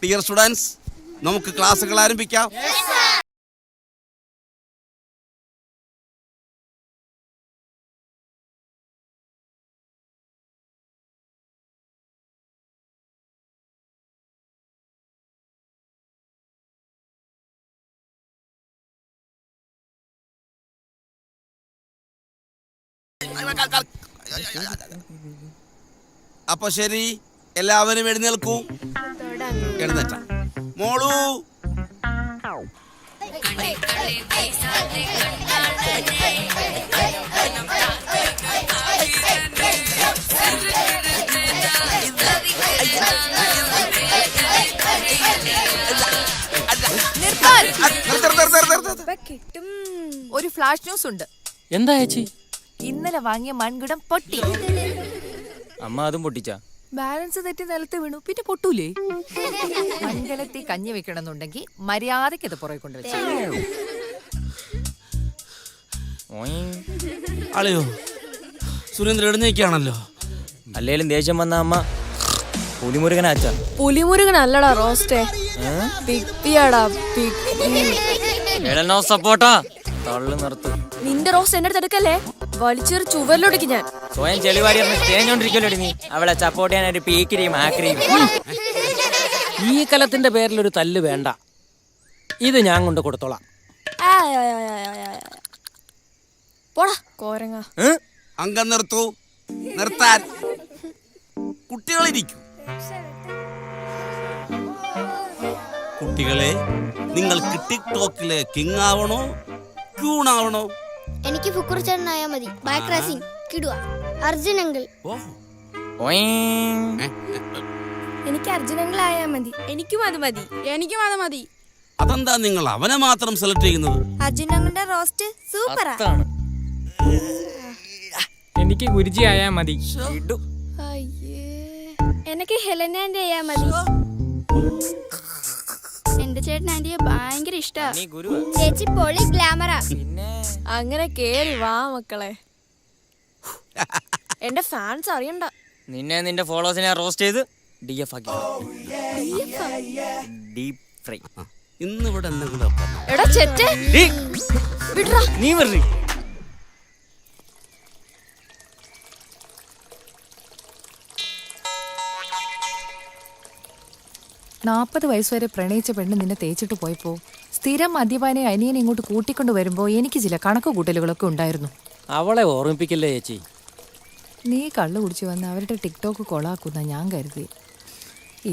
Dear students, നമുക്ക് ക്ലാസ്സുകൾ ആരംഭിക്കാം. അപ്പൊ ശരി, എല്ലാവരും എഴുന്നേൽക്കൂ. എഴുന്നേറ്റ മോളു. ഒരു ഫ്ലാഷ് ന്യൂസ് ഉണ്ട്. എന്താ ചേച്ചി? ഇന്നലെ വാങ്ങിയ മൺകുടം പൊട്ടി. അമ്മ അതും പൊട്ടിച്ചാ? ബാലൻസ് തെറ്റി നിലത്ത് വീണു, പിന്നെ പൊട്ടൂലേ? മൺകലത്തിൽ കഞ്ഞി വെക്കണമെന്നുണ്ടെങ്കിൽ മര്യാദയ്ക്ക് അത് പുറകെ കൊണ്ടുവച്ചു. അളയോ, സുരേന്ദ്രൻ എഴുന്നേക്കാണല്ലോ. അല്ലേലും ദേഷ്യം വന്ന അമ്മ പുലിമുരുകനാച്ച. പുലിമുരുകനല്ലടാ റോസ്റ്റേ, സപ്പോർട്ടാ. തള്ളു നിർത്ത്. നിന്റെ റോസ്റ്റ് എന്റെ അടുത്ത് എടുക്കല്ലേ, വലിച്ചൊരു ചുവരിലൊടിക്ക് ഞാൻ. സ്വയം ചെളിവാരി തേഞ്ഞോണ്ടിരിക്കല്ലോ നീ. അവളെ സപ്പോർട്ട് ചെയ്യാനൊരു പീക്കിരിയും ആക്രിയും. ഈ കലത്തിന്റെ പേരിലൊരു തല്ല് വേണ്ട, ഇത് ഞാൻ കൊണ്ട് കൊടുത്തോളാം. പോടാ കോരങ്ങ. അംഗം നിർത്തൂ. നിർത്താൻ. കുട്ടികളിരിക്കൂ. കുട്ടികളെ, നിങ്ങൾക്ക് ടിക്ടോക്കിലെ കിങ് ആവണോ ക്യൂൺ ആവണോ? എനിക്ക് ഫുക്കുർ ചേട്ടനായാ മതി. ബൈക്ക് റേസിംഗ് കിടുക. അർജുൻ അങ്കിൾ. എനിക്ക് അർജുൻ അങ്കിൾ ആയാ മതി. എനിക്കും അത് മതി. എനിക്കും അത് മതി. അതെന്താ നിങ്ങൾ അവനെ മാത്രം സെലക്ട് ചെയ്യുന്നത്? അർജുൻ അങ്കിളിന്റെ റോസ്റ്റ് സൂപ്പറാ. എനിക്ക് ഗുരുജി ആയാ മതി. എനിക്ക് ഹെലൻ ആന്റി ആയാ മതി. എന്റെ ചേട്ടൻ ആന്റിയെ ഭയങ്കര ഇഷ്ടാ. ചേച്ചി പൊളി ഗ്ലാമറാ. അങ്ങനെ കേറി വാ മക്കളെ. എന്റെ ഫാൻസ് അറിയണ്ട. നിന്നെ നിന്റെ ഫോളോവേഴ്സിനെ റോസ്റ്റ് ചെയ്ത് DF ആക്കി. Deep fry. ഇന്നിവിടെ എന്തെങ്കിലും എടാ ചെറ്റേ വിട്രാ. നീ വെറി. 40 വയസ്സുവരെ പ്രണയിച്ച പെണ്ണ് നിന്നെ തേച്ചിട്ട് പോയപ്പോ സ്ഥിരം മദ്യപാനെ അനിയനെ ഇങ്ങോട്ട് കൂട്ടിക്കൊണ്ട് വരുമ്പോ എനിക്ക് ചില കണക്ക് കൂട്ടലുകളൊക്കെ ഉണ്ടായിരുന്നു. അവളെ ഓർമ്മിപ്പിക്കല്ലേ ചേച്ചി. നീ കള്ളു കുടിച്ചു വന്ന് അവരുടെ ടിക്ടോക്ക് കൊളാക്കുന്ന ഞാൻ കരുതി.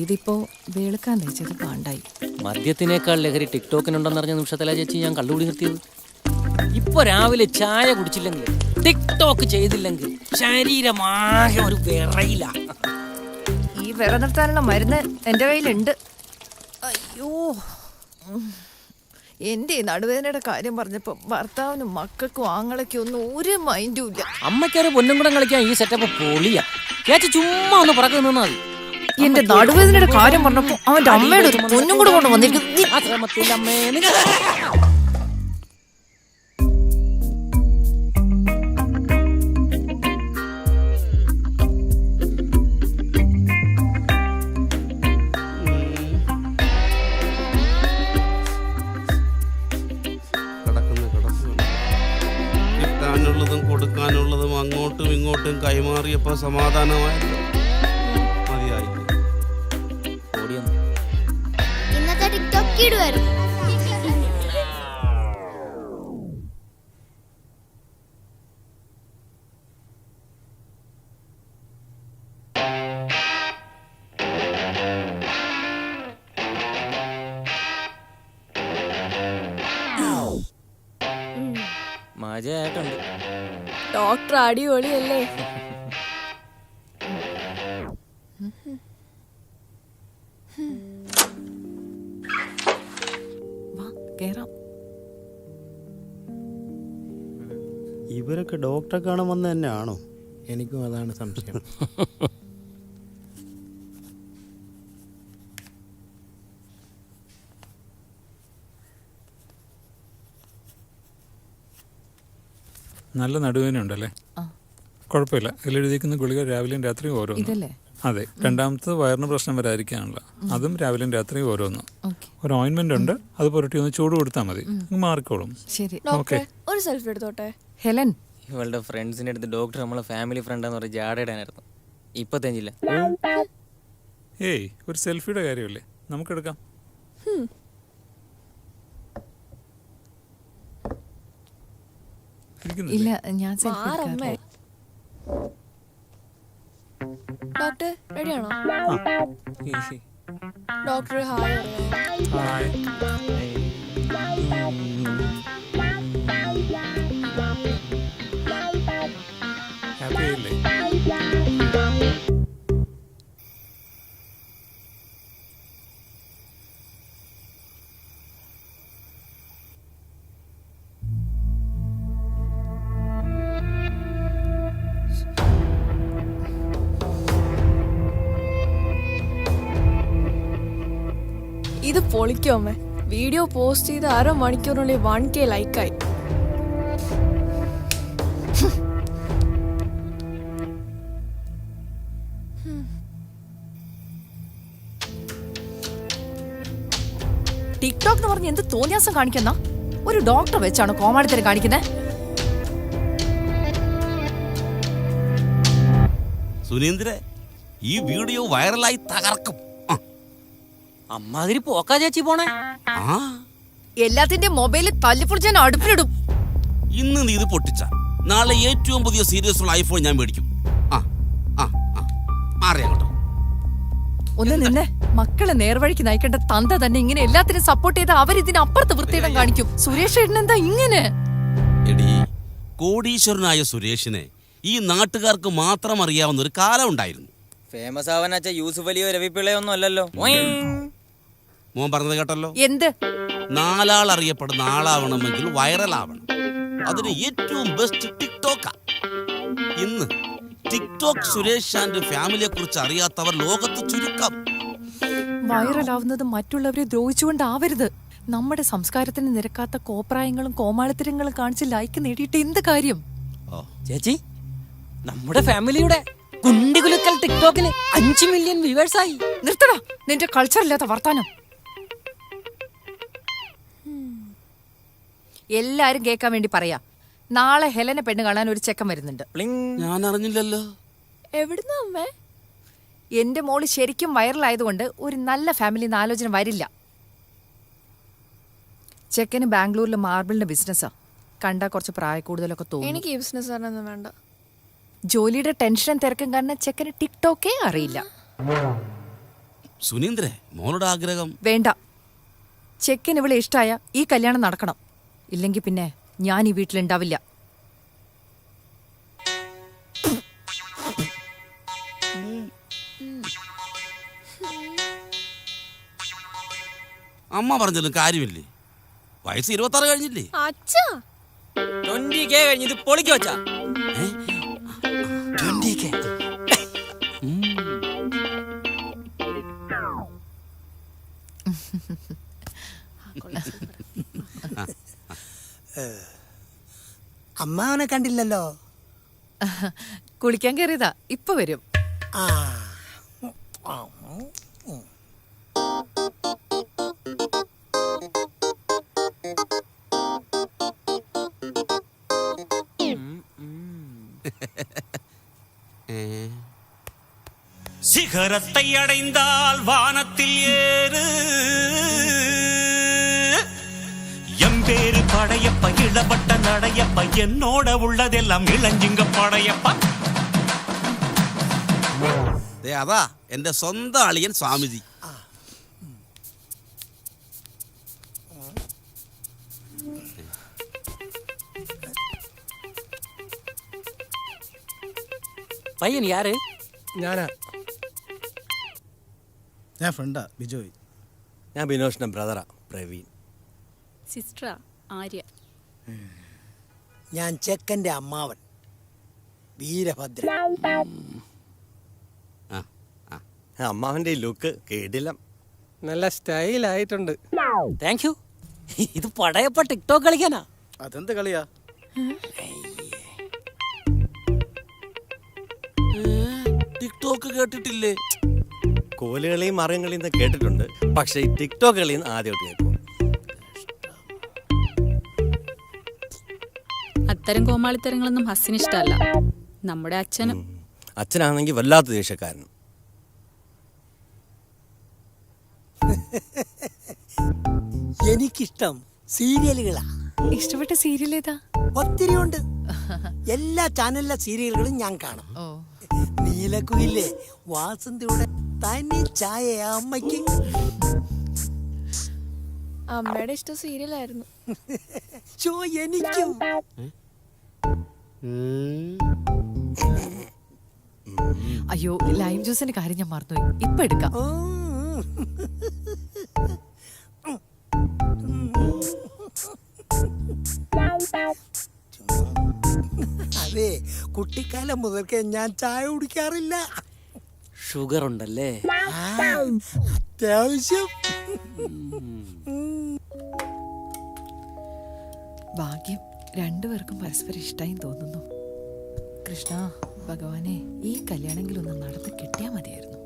ഇതിപ്പോ വെളുക്കാൻ തേച്ചത് പാണ്ടായി. മദ്യത്തിനേക്കാൾ ലഹരി ടിക്ടോക്കിനുണ്ടെന്നറിഞ്ഞ നിമിഷത്തിലാ ചേച്ചി ഞാൻ കള്ളുകൂടി നിർത്തിയത്. ഇപ്പൊ രാവിലെ ചായ കുടിച്ചില്ലെങ്കിൽ, ടിക്ടോക്ക് ചെയ്തില്ലെങ്കിൽ ശരീരമാകെ ഒരു വിറയില. ഈ വിറ നിർത്താനുള്ള മരുന്ന് എന്റെ കയ്യിലുണ്ട്. അയ്യോ, എന്റെ ഈ നടുവേദനയുടെ കാര്യം പറഞ്ഞപ്പോ ഭർത്താവിനും മക്കൾക്കും ആങ്ങളയ്ക്കും ഒന്നും ഒരു മൈൻഡും ഇല്ല. അമ്മയ്ക്കൊരു പൊന്നും കൂടെ കളിക്കാൻ ഈ സെറ്റപ്പ് പൊളിയാ. ചേച്ചി ചുമ്മാ ഒന്ന് പുറകെ നിന്നാ മതി. എന്റെ നടുവേദനയുടെ കാര്യം പറഞ്ഞപ്പോ അവന്റെ അമ്മയുടെ ഒരു പൊന്നും കൂടെ കൊണ്ട് വന്നിരിക്കും. കിട്ടാനുള്ളതും കൊടുക്കാനുള്ളതും അങ്ങോട്ടും ഇങ്ങോട്ടും കൈമാറിയപ്പോ സമാധാനമായല്ലോ. മതിയായി. ഇന്നത്തെ ടിക്ടോക്ക് കിടുവായിരുന്നു. മജയായിട്ടുണ്ട്. ഡോക്ടർ അടിപൊളിയല്ലേ. ഇവരൊക്കെ ഡോക്ടറെ കാണാൻ വന്ന തന്നെയാണോ? എനിക്കും അതാണ് സംശയം. നല്ല നടുവേദന ഉണ്ടല്ലേ? കുഴപ്പമില്ല. ഇതിലെഴുതിയിരിക്കുന്ന ഗുളിക രാവിലെയും രാത്രിയും ഓരോ. ഇതല്ലേ അതെ, രണ്ടാമത്തത് വയറിന് പ്രശ്നം വരാതിരിക്കാനുള്ള. അതും രാവിലെയും രാത്രിയും ഓരോന്ന്. ഓക്കെ ഒരു ഓയിൻമെന്റ് ഉണ്ട്, അത് പുരട്ടി ഒന്ന് ചൂട് കൊടുത്താൽ മതി, മാറിക്കോളും. ശരി. ഡോക്ടറെ ഒരു സെൽഫി എടുത്തോട്ടെ. ഹെലൻ, ഇവളുടെ ഫ്രണ്ട്സിന്റെ അടുത്ത് ഡോക്ടർ നമ്മളെ ഫാമിലി ഫ്രണ്ടാന്ന് പറഞ്ഞ് ജാടയിടാനായിരുന്നു. ഇപ്പൊ തെഞ്ഞില്ല. ഏയ്, ഒരു സെൽഫിയുടെ കാര്യമല്ലേ, നമുക്കെടുക്കാം. ഇല്ല ഞാൻ സെൽഫി മാറമ്മേ. ഡോക്ടർ റെഡിയാണോ? ഡോക്ടർ ഹായ് ഹാപ്പി ആയില്ലേ? ഇത് പൊളിക്കും അമ്മേ. വീഡിയോ പോസ്റ്റ് ചെയ്ത് 1/2 മണിക്കൂറിനുള്ളിൽ 1K ലൈക്കായി. ടിക്ടോക്ക് എന്ന് പറഞ്ഞ് എന്ത് തോന്നിയാസം കാണിക്കുന്ന ഒരു ഡോക്ടർ വെച്ചാണ് കോമാളിത്തരം കാണിക്കുന്നത്. സുനീന്ദ്ര, ഈ വീഡിയോ വൈറലായി തകർക്കും. അമ്മാതിരി പോക്കാ ചേച്ചി പോണേ. ആ, എല്ലാത്തിന്റെ മൊബൈലിൽ തല്ലിപ്പൊളിച്ച് ഞാൻ അടുപ്പിലിടും. ഇന്ന് നീ ഇത് പൊട്ടിച്ച നാളെ ഏറ്റവും പുതിയ സീരിയസ് ഉള്ള ഐഫോൺ ഞാൻ മേടിക്കും. ആ ആ ആ, മാറിയാ കേട്ടോ. ഒന്ന് നിന്നെ, മക്കളെ നേർവഴിക്ക് നയിക്കേണ്ട തന്ത തന്നെ ഇങ്ങനെ എല്ലാത്തിനും സപ്പോർട്ട് ചെയ്ത് അവരിതിനപ്പുറത്ത് വൃത്തിയിടം കാണിക്കും. സുരേഷ് ഏട്ടനെന്താ ഇങ്ങനെ? എടീ, കോടീശ്വരനായ സുരേഷിനെ ഈ നാട്ടുകാർക്ക് മാത്രം അറിയാവുന്ന ഒരു കാലം ഉണ്ടായിരുന്നു. ഫേമസ് ആവാൻ യൂസുഫ് അലിയോ രവിപിള്ളയോ ഒന്നും അല്ലല്ലോ. മോൻ പറഞ്ഞത് കേട്ടല്ലോ. എന്ത്? നാലാൾ അറിയപ്പെടുന്ന ആളാവണമെങ്കിൽ വൈറലാവണം. അതിന് ഏറ്റവും ബെസ്റ്റ് ടിക്ടോക്കാ. ഇന്ന് ടിക്ടോക്ക് സുരേഷ് ആൻഡ് ഫാമിലിയെ കുറിച്ച് അറിയാത്തവർ ലോകത്ത് ചുരുക്കം. വൈറലാവുന്നത് മറ്റുള്ളവരെ ദ്രോഹിച്ചുകൊണ്ടാവരുത്. നമ്മുടെ സംസ്കാരത്തിന് നിരക്കാത്ത കോപ്രായങ്ങളും കോമാളിത്തരങ്ങളും കാണിച്ച് ലൈക്ക് നേടിയിട്ട് എന്ത് കാര്യം? ചേച്ചി, നമ്മുടെ ഫാമിലിയുടെ കുണ്ടികുലുക്കൽ ടിക്ടോക്കിന് 5 മില്യൺ വ്യൂവേഴ്സ് ആയി. നിർത്തടാ നിന്റെ കൾച്ചർ ഇല്ലാത്ത വർത്താനം. എല്ലാരും കേൾക്കാൻ വേണ്ടി പറയാ, നാളെ ഹെലനെ പെണ്ണ് കാണാൻ ഒരു ചെക്കൻ വരുന്നുണ്ട്. ഞാൻ അറിഞ്ഞില്ലല്ലോ. എവിടുന്നാ അമ്മേ? എന്റെ മോള് ശരിക്കും വൈറലായതുകൊണ്ട് ഒരു നല്ല ഫാമിലി ആലോചന വരില്ല. ചെക്കന് ബാംഗ്ലൂരിൽ മാർബിളിന്റെ ബിസിനസ്സാ. കണ്ടാ കുറച്ച് പ്രായ കൂടുതലൊക്കെ തോന്നും. എനിക്ക് ഈ ബിസിനസ് ഒന്നും വേണ്ട. ജോലിയുടെ ടെൻഷനും തിരക്കും കാരണം ചെക്കന് ടിക്ടോക്കേ അറിയില്ല. സുനീന്ദ്രേ, മോളുടെ ആഗ്രഹം? വേണ്ട, ചെക്കന് ഇവളെ ഇഷ്ടായ ഈ കല്യാണം നടക്കണം. ഇല്ലെങ്കിൽ പിന്നെ ഞാൻ ഈ വീട്ടിലുണ്ടാവില്ല. അമ്മ പറഞ്ഞാലും കാര്യമില്ലേ? വയസ്സ് 26 കഴിഞ്ഞില്ലേ? അച്ഛാ 20K കഴിഞ്ഞ് ഇത് പൊളിക്ക് വെച്ചാ. 20K. അമ്മാവനെ കണ്ടില്ലല്ലോ. കുളിക്കാൻ കയറിയതാ, ഇപ്പൊ വരും. ആ சிகரத்தை அடைந்தால் வானத்தில் ஏறு, எம்பேரு படையப்ப, இளவட்ட நடையப்ப, என்னோட உள்ளதெல்லாம் இளஞ்சிங்க படையப்ப. അതാ എന്റെ സ്വന്തം അളിയൻ സ്വാമിജി. പയ്യൻ യാര്? ഞാനാ. ഞാൻ ഫ്രണ്ടാ ബിജോയ്. ഞാൻ ബിനോഷിന്റെ ബ്രദറാ പ്രവീൺ. സിസ്റ്ററാ ആര്യ. ഞാൻ ചെക്കൻ്റെ അമ്മാവൻ വീരഭദ്ര. അമ്മാവന്റെ ലുക്ക് കേടില്ല, നല്ല സ്റ്റൈലായിട്ടുണ്ട്. Thank you. ഇത് പടയപ്പ ടിക്ടോക്ക് കളിക്കാനാ. അതെന്ത് കളിയാ? ടിക്ടോക്ക് കേട്ടിട്ടില്ലേ? കോലുകളിയും മറയങ്ങളിയും കേട്ടിട്ടുണ്ട്, പക്ഷേ ഈ ടിക്ടോക്ക് കളിയും ആദ്യമായിട്ട് കേൾക്കും. അത്തരം കോമാളിത്തരങ്ങളൊന്നും ഹസ്സിന് ഇഷ്ടമല്ല. നമ്മുടെ അച്ഛനും അച്ഛനാണെങ്കിൽ വല്ലാത്ത ദേഷ്യക്കാരൻ. എനിക്കിഷ്ടം സീരിയലുകളാ. ഇഷ്ടപ്പെട്ട സീരിയൽ ഏതാ? ഒത്തിരി ഉണ്ട്. എല്ലാ ചാനലിലെ സീരിയലുകളും ഞാൻ കാണും. നീലക്കുയിലെ വാസന്തിയുടെ തനി ചായ അമ്മയ്ക്ക്. അമ്മയുടെ ഇഷ്ടം സീരിയലായിരുന്നു. ഷോ എനിക്കും. അയ്യോ, ലൈം ജ്യൂസിന്റെ കാര്യം ഞാൻ മറന്നുപോയി. ഇപ്പൊ എടുക്കാം. അതെ, കുട്ടിക്കാലം മുതൽക്കേ ഞാൻ ചായ കുടിക്കാറില്ല. ഷുഗർ ഉണ്ടല്ലേ? അത്യാവശ്യം. ഭാഗ്യം, രണ്ടുപേർക്കും പരസ്പരം ഇഷ്ടായി തോന്നുന്നു. കൃഷ്ണ ഭഗവാനെ, ഈ കല്യാണമെങ്കിലും ഒന്ന് നടന്ന് കിട്ടിയാ മതിയായിരുന്നു.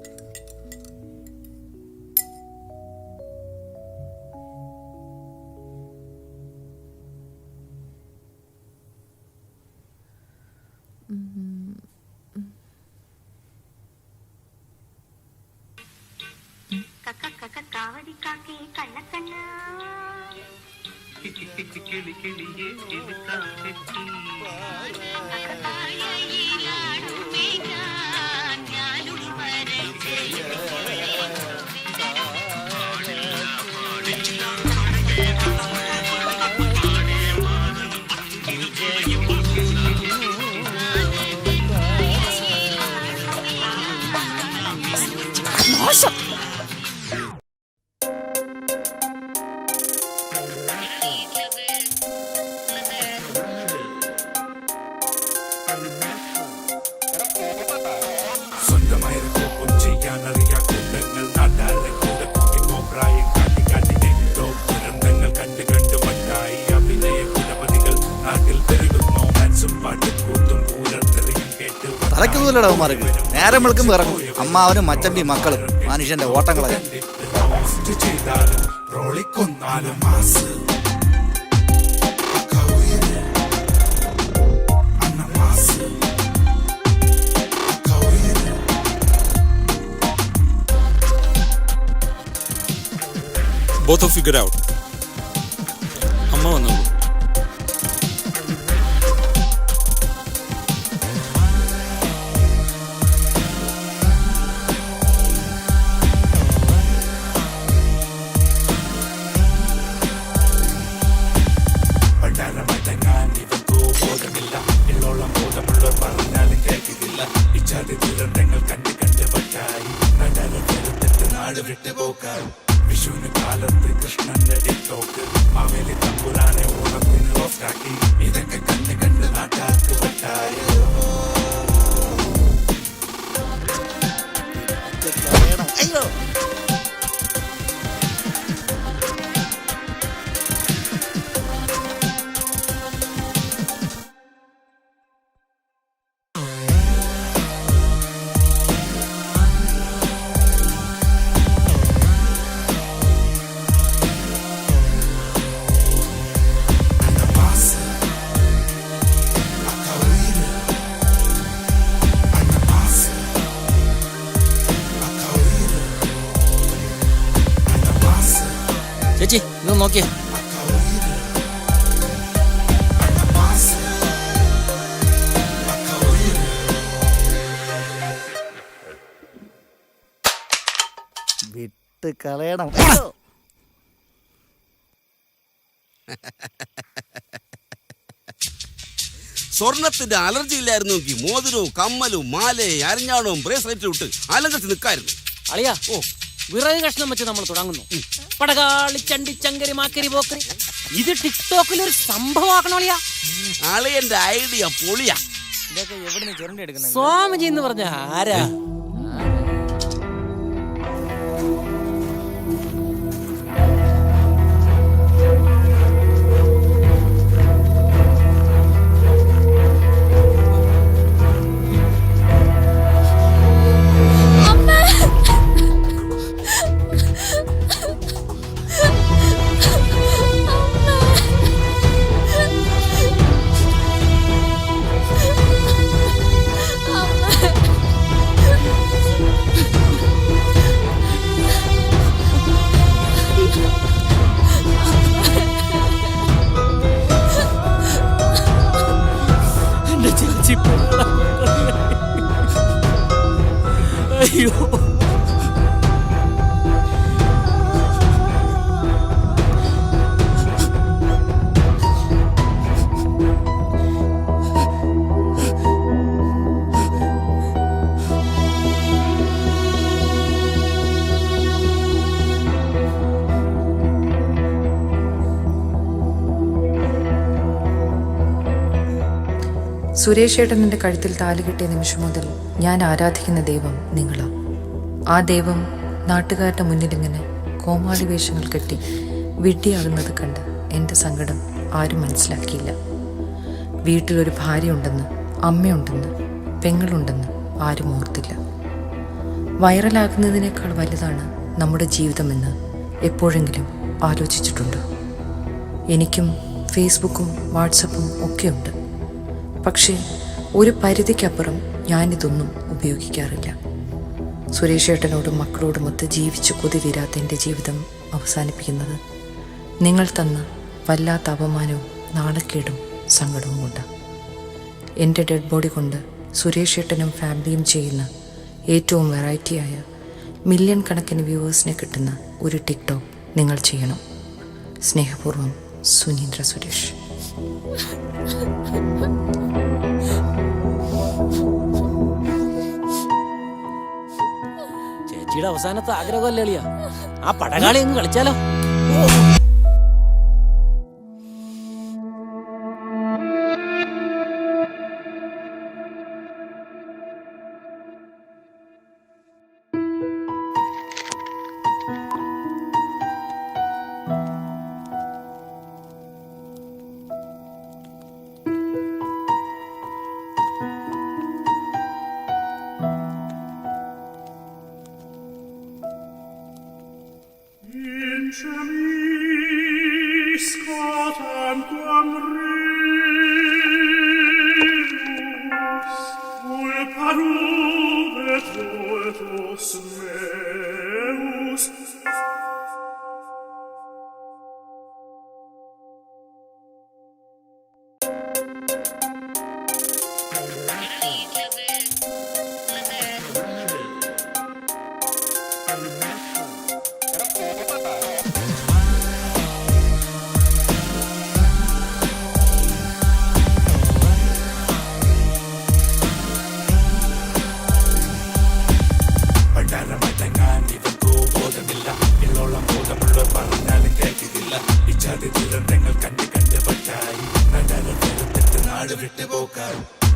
തലയ്ക്കുതൂലടവന്മാർക്ക് നേരം വെളുക്കും ഇറങ്ങും. അമ്മാവനും മച്ചന്റെ മക്കളും മനുഷ്യന്റെ ഓട്ടങ്ങളെ. Both of you get out. അമ്മ വന്നോളൂ. വിഷുവിന് കാലത്ത് കൃഷ്ണന്റെ ടിക്ടോക്ക് മാവേലി തമ്പുരാനെ ഓണത്തിന് റോസ്റ്റാക്കി ഇതൊക്കെ കണ്ട് കണ്ട് നാട്ടാർക്ക് പറ്റായി. അയ്യോ, ചേച്ചി ഇതൊന്ന് നോക്കിയേ. വിട്ട് കളയണം. സ്വർണത്തിന്റെ അലർജി ഇല്ലായിരുന്നു നോക്കി മോതിരവും കമ്മലും മാലയും അരഞ്ഞാണവും ബ്രേസ്ലെറ്റും ഇട്ട് അലങ്കത്തിൽ നിൽക്കായിരുന്നു. അളിയാ, ഓ വിറക് കഷ്ണം വെച്ച് നമ്മൾ തുടങ്ങുന്നു. പടകാളി ചണ്ടി ചങ്കരി മാക്കരി പോക്കരി. ഇത് ടിക്ടോക്കിൽ ഒരു സംഭവമാക്കണം അളിയാ. അളിയന്റെ ഐഡിയ പൊളിയാ. ഇതൊക്കെ എവിടുന്ന് ചുരണ്ടി എടുക്കുന്നത്? സ്വാമിജി എന്ന് പറഞ്ഞ ആരാ? സുരേഷ് ഏട്ടൻ്റെ കഴുത്തിൽ താലി കെട്ടിയ നിമിഷം മുതൽ ഞാൻ ആരാധിക്കുന്ന ദൈവം നിങ്ങളാ. ആ ദൈവം നാട്ടുകാരുടെ മുന്നിലിങ്ങനെ കോമാളി വേഷങ്ങൾ കെട്ടി വിഡ്ഢിയാകുന്നത് കണ്ട് എൻ്റെ സങ്കടം ആരും മനസ്സിലാക്കിയില്ല. വീട്ടിലൊരു ഭാര്യയുണ്ടെന്ന്, അമ്മയുണ്ടെന്ന്, പെങ്ങളുണ്ടെന്ന് ആരും ഓർത്തില്ല. വൈറലാകുന്നതിനേക്കാൾ വലുതാണ് നമ്മുടെ ജീവിതമെന്ന് എപ്പോഴെങ്കിലും ആലോചിച്ചിട്ടുണ്ടോ? എനിക്കും ഫേസ്ബുക്കും വാട്സപ്പും ഒക്കെയുണ്ട്. പക്ഷേ ഒരു പരിധിക്കപ്പുറം ഞാനിതൊന്നും ഉപയോഗിക്കാറില്ല. സുരേഷ് ഏട്ടനോടും മക്കളോടുമൊത്ത് ജീവിച്ച് കൊതി തീരാത്ത എൻ്റെ ജീവിതം അവസാനിപ്പിക്കുന്നത് നിങ്ങൾ തന്ന വല്ലാത്ത അപമാനവും നാണക്കേടും സങ്കടവും കൊണ്ടാണ്. എൻ്റെ ഡെഡ് ബോഡി കൊണ്ട് സുരേഷ് ഏട്ടനും ഫാമിലിയും ചെയ്യുന്ന ഏറ്റവും വെറൈറ്റിയായ മില്യൺ കണക്കിന് വ്യൂവേഴ്സിനെ കിട്ടുന്ന ഒരു ടിക്ടോക്ക് നിങ്ങൾ ചെയ്യണം. സ്നേഹപൂർവ്വം സുനീന്ദ്ര സുരേഷ്. ചേച്ചിയുടെ അവസാനത്തെ ആഗ്രഹമല്ലേ അളിയാ, ആ പടകാളി അങ്ങ് കളിച്ചാലോ?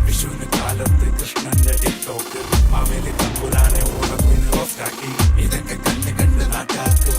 വിഷുവിന് കാലത്ത് കൃഷ്ണന്റെ ടിക്ടോക്ക് മാവേലി തമ്പുരാനെ ഓണത്തിന് റോസ്റ്റാക്കി ഇതൊക്കെ കണ്ട് നാട്ടാർക്ക്